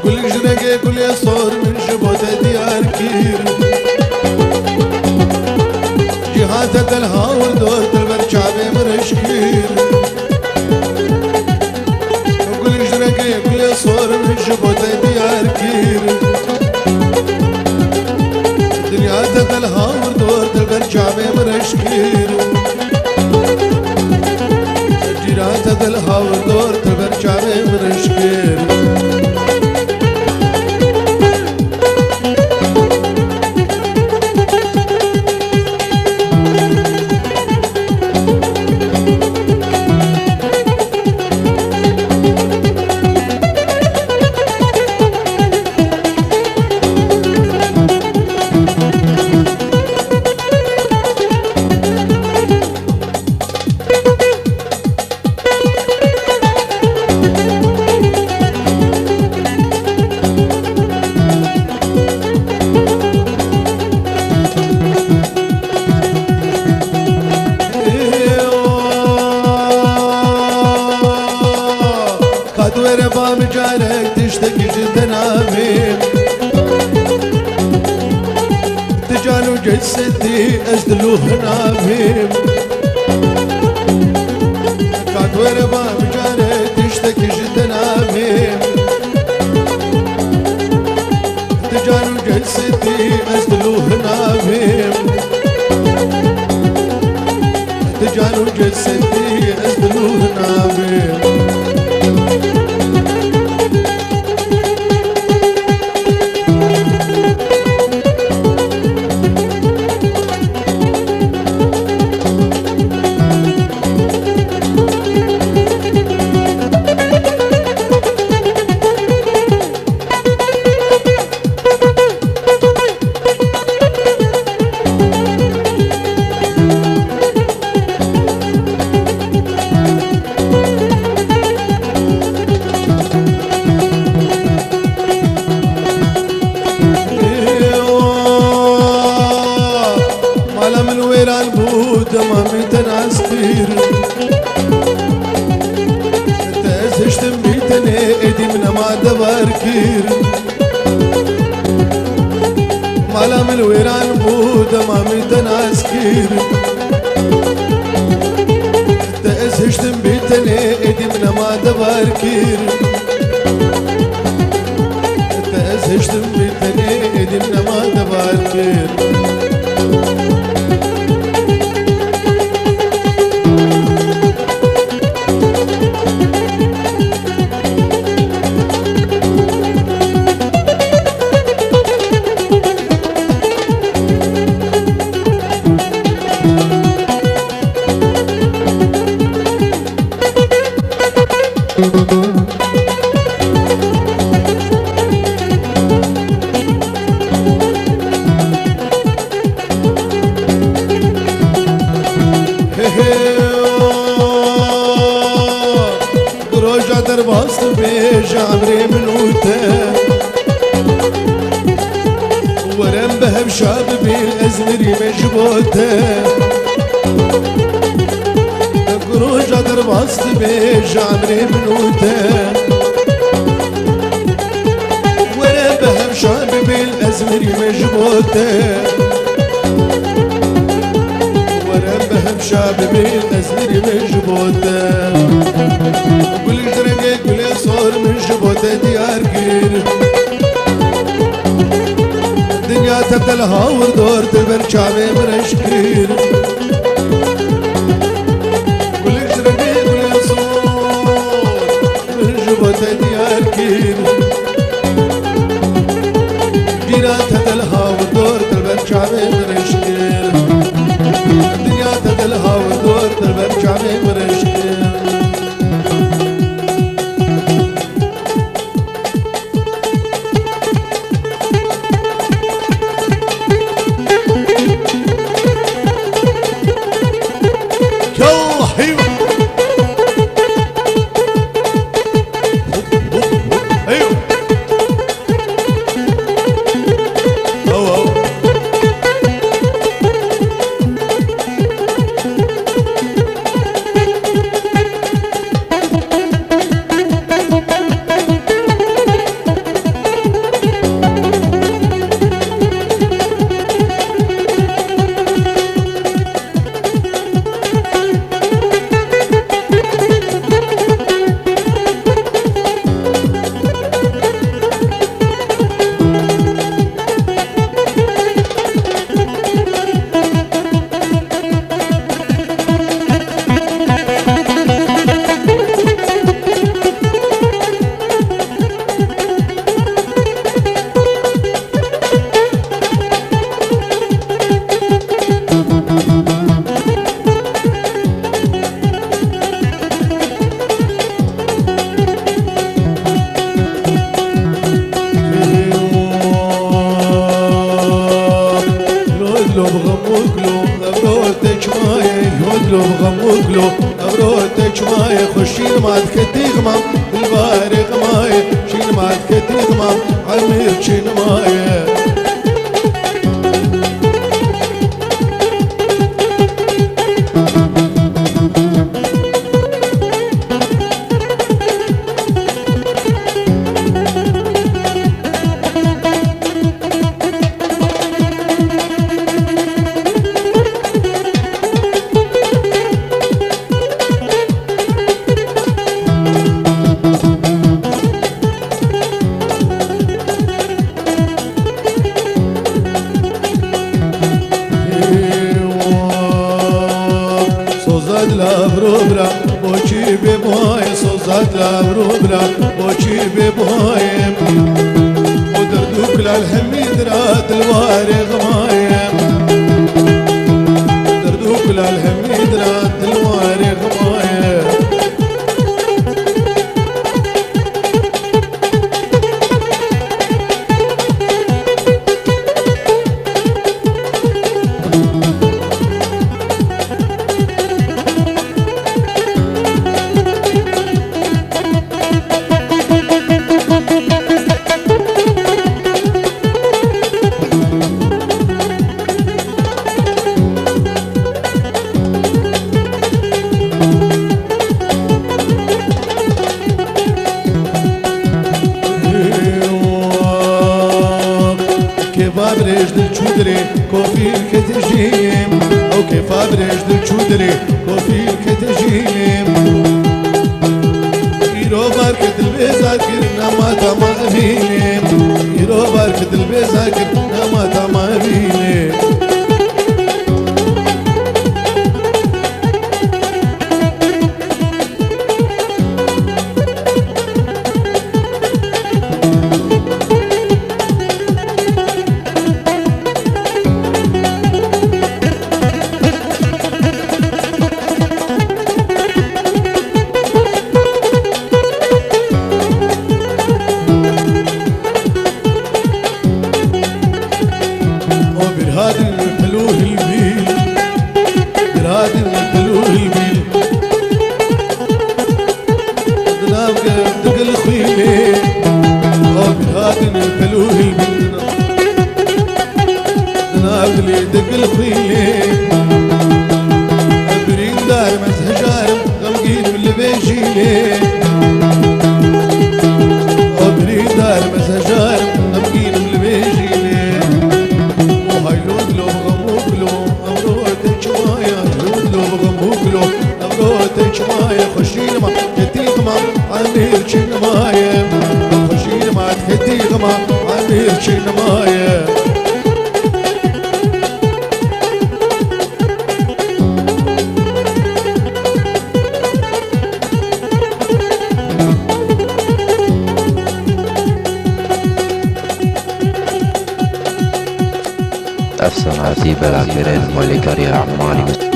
كل جرقة كل يصور من شبوت ديار كير جهات الهاور دور البرشعب مرشكير كل جرقة كل يصور من شبوت ديار كير جهات الهاور دور البرشعب مرشكير جهات الهاور دور البرشعب مرشكير خدوير بام جارك تشتكي جدا عميم تجانو جسدي أزدلوه نعميم خدوير بام جارك تشتكي جدا عميم تجانو جسدي أزدلوه نعميم تجانو جسدي أزدلوه نعميم تمامي تنعسكير تأسشتم بيتني ايدي من ما دباركير مالام الويران بو تمامي تنعسكير تأسشتم بيتني ايدي من ما دباركير تأسشتم بيتني ايدي من ما دباركير قروجة درباست بيج عمري منوته ورم بهم شاب بالأزمري مجبوته قروجة درباست بيج عمري منوته ورم بهم شاب بالأزمري مجبوته بهم شاب بالأزمري من جبوته كل جرقة كل صور من جبوته ديار كير الدنيا تبدلها وردور تبر شعبي مرشكير كل جرقة كل صور من جبوته ديار كير الدنيا تبدلها وردور تبر شعبي مرشكير الدنيا تدلها ودور تربت شعبي مرشكي كتي غمام الباري غماي شين معد كتي غمام عمير شين ماي بروبرا بوچی به بای سوزاد لا بروبرا بوچی به بای ودردوك للحميد رات الواري غمايم دردوك للحميد رات الواري غمايم برج دل چودری کوفیل کتجیم او کفا برج دل چودری کوفیل کتجیم ایرو بار کدل بیزاکر نما تما بینیم ایرو بار کدل بیزاکر نما تما بینیم أفسماتي بلاكرين مولكاري أعمالي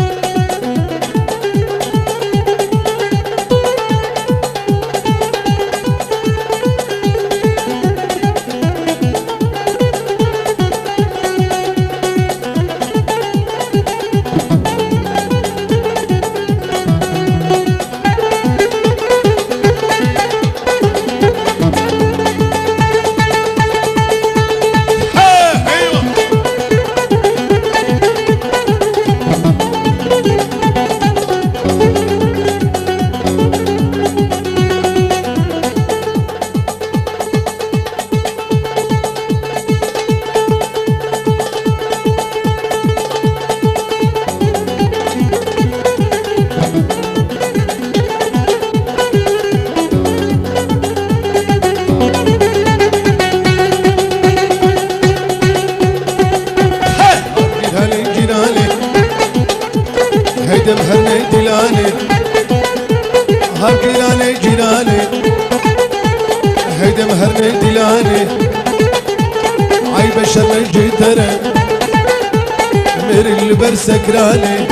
سكراني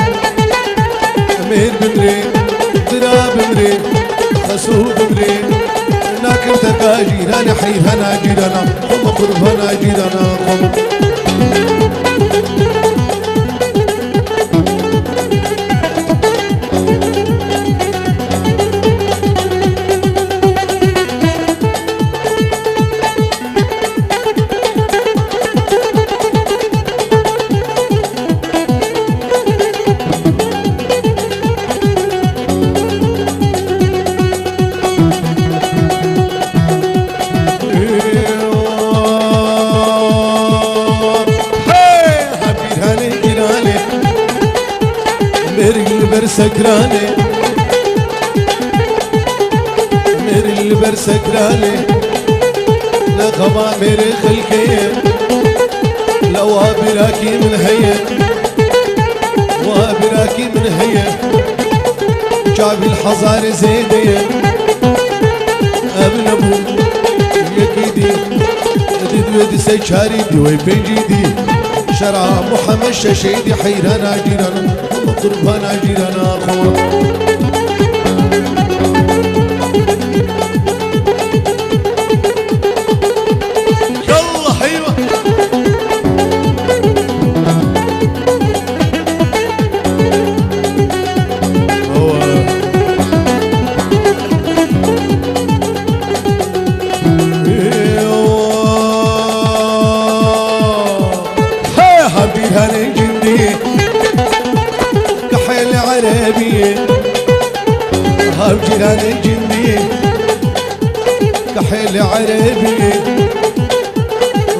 أمير بمري ضراب بمري خسوه بمري ناكر ترقى جيرانا حيفنا جيرانا قم قربنا جيرانا قم سكراني ميري البر سكراني لا خبا ميري خلقي لو ابراكي من هي وابراكي من هي جاب الحصار زيدي ابن ابو يكيدي دي سيشاري دي ويبيجيدي شرع محمد ششيدي حيرانا جيرانا قربانا جيرانا خوا يلا حيوة هاني جندي كحيل عربي هاب جيراني جندي كحيل عربي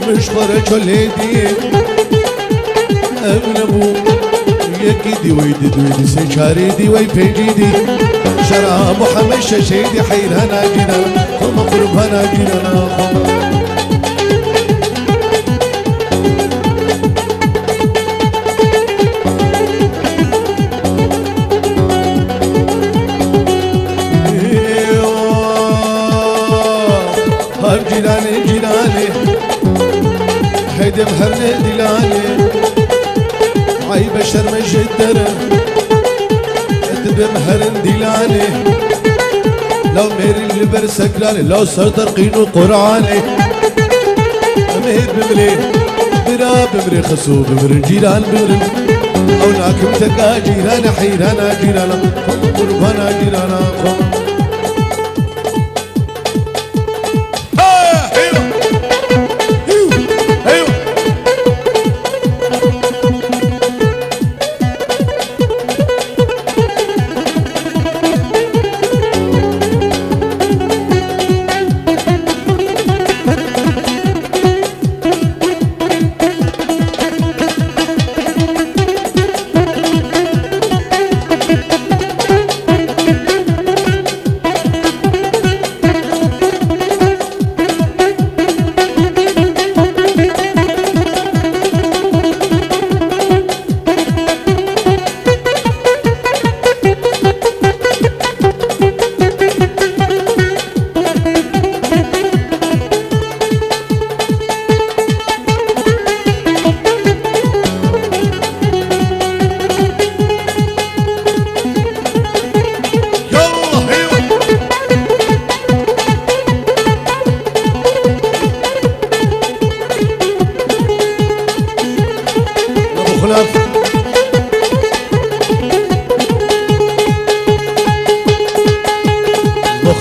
مش خرج وليدي ابن ابو يكيدي ويدي سيشاريدي ويبيجيدي شرع محمد ششيدي حيرانا جيرانا خم قربانا جيرانا خم جيراني جيراني هيدي مهرني دلاني عي بشر مجدر بمهرن دلاني لو ميري البر سكراني لو سطر قينو قرعاني مهر بمري برا بمري خسو بمري جيران بمري او ناكم تكا جيران حيرانا جيرانا قربانا جيرانا خم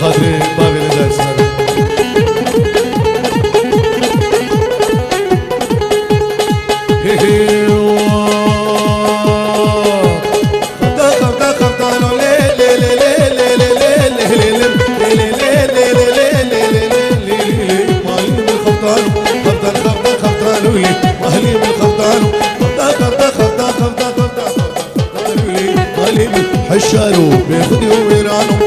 خاطري بابي ندار سنة حشارو بيخدي ويرانو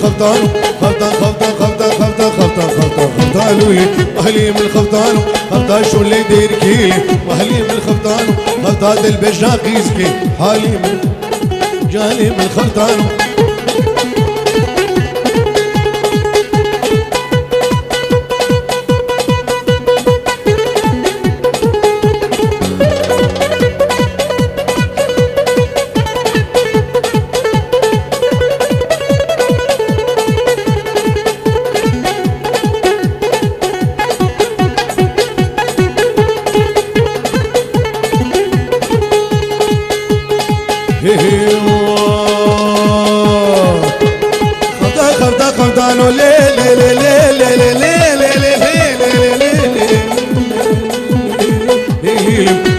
خبطان خبطان خبطان خبطان خبطان خبطان خبطان خبطان لولي اهلي من الخبطان خبطان شو اللي دير كيلي واهلي من الخبطان خبطان البجا قيسكي حالي من جالي من الخبطان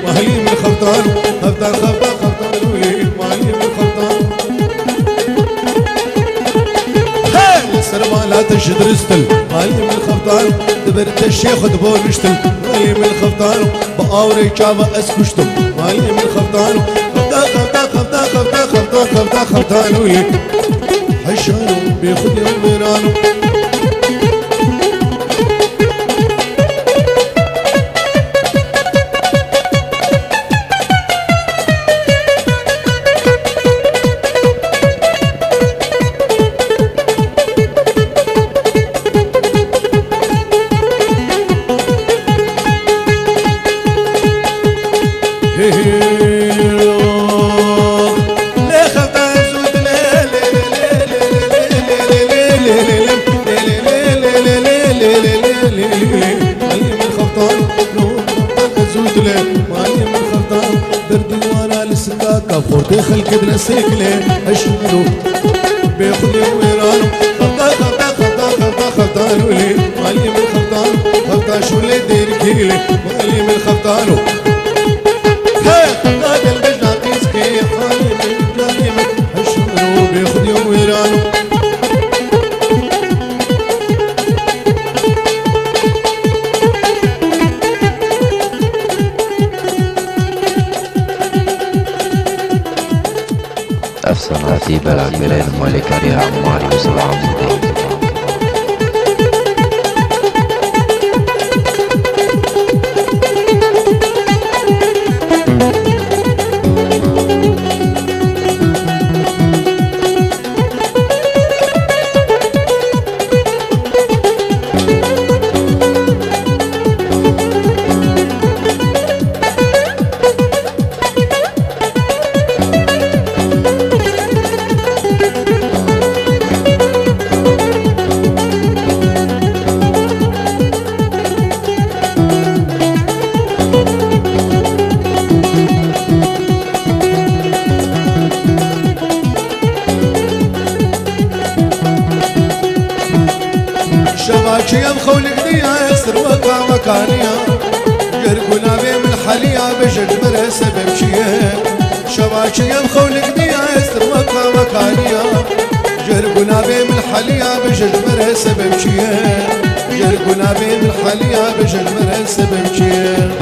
معلم الخلطان خلطان خلطان خلطان وليد معلم الخلطان السرما لا تشد رستل معلم الخلطان دبرت الشيخ دبور رشتل معلم الخلطان بقاوري شابا اسكشتم معلم الخلطان خلطان خلطان خلطان خلطان خلطان خلطان خلطان وليد حشانو بياخد يوم ميرانو معلم الخلطان زود له معلم الخلطان بردي وانا لسكاكا فورتي خلق بنسيكلي اشملو بياخد يوم ويرانو خلطان خلطان خلطان خلطان خلطان ولي معلم الخلطان خلطان شو اللي دير كيلي معلم الخلطانو خلطان البجناقيس كي حالي معلم اشملو بياخد يوم ويرانو أفسناتي بلاكرين ملكري عمار يوسف عمودي شباكي بخولك ديا يسر وقع مكانيا قرقنا بي من حاليا بججبر سبب شيا شباكي بخولك ديا يسر وقع مكانيا قرقنا بي من حاليا بججبر سبب شيا قرقنا بي من حاليا بججبر سبب شيا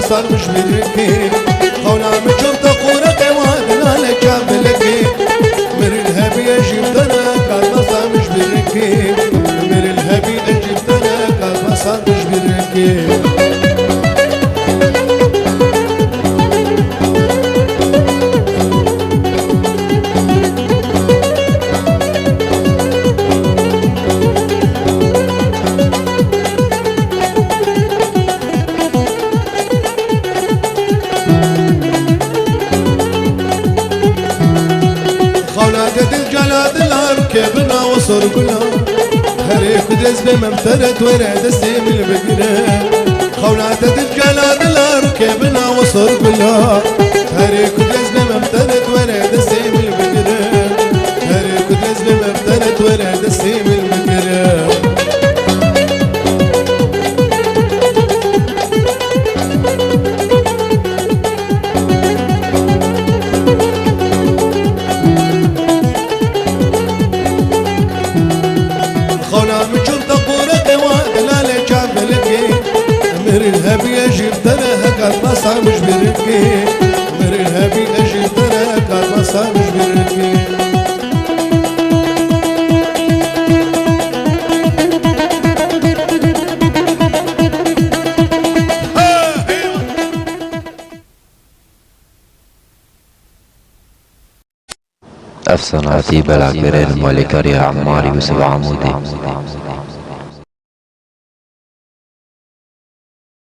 صار مش مدركين خونا مجر تقورة قوادنا لجاب لكي مر الهبي اجيب دنا قال ما صار مش مدركين مر الهبي اجيب دنا قال ما صار مش مدركين كيفنا وصر قلنا هريك دز بممترد ورد السيم البقرة خولات الجلاد الار كيفنا وصر قلنا هريك دز بممترد ورد السيم البقرة هريك دز بممترد ورد السيم البقرة الهبي اجيب دنا قال ما صار مش بركي مر الهبي اجيب دنا قال ما صار مش بركي أفسناتي بلاكرين ملكري عمار يوسف عمودي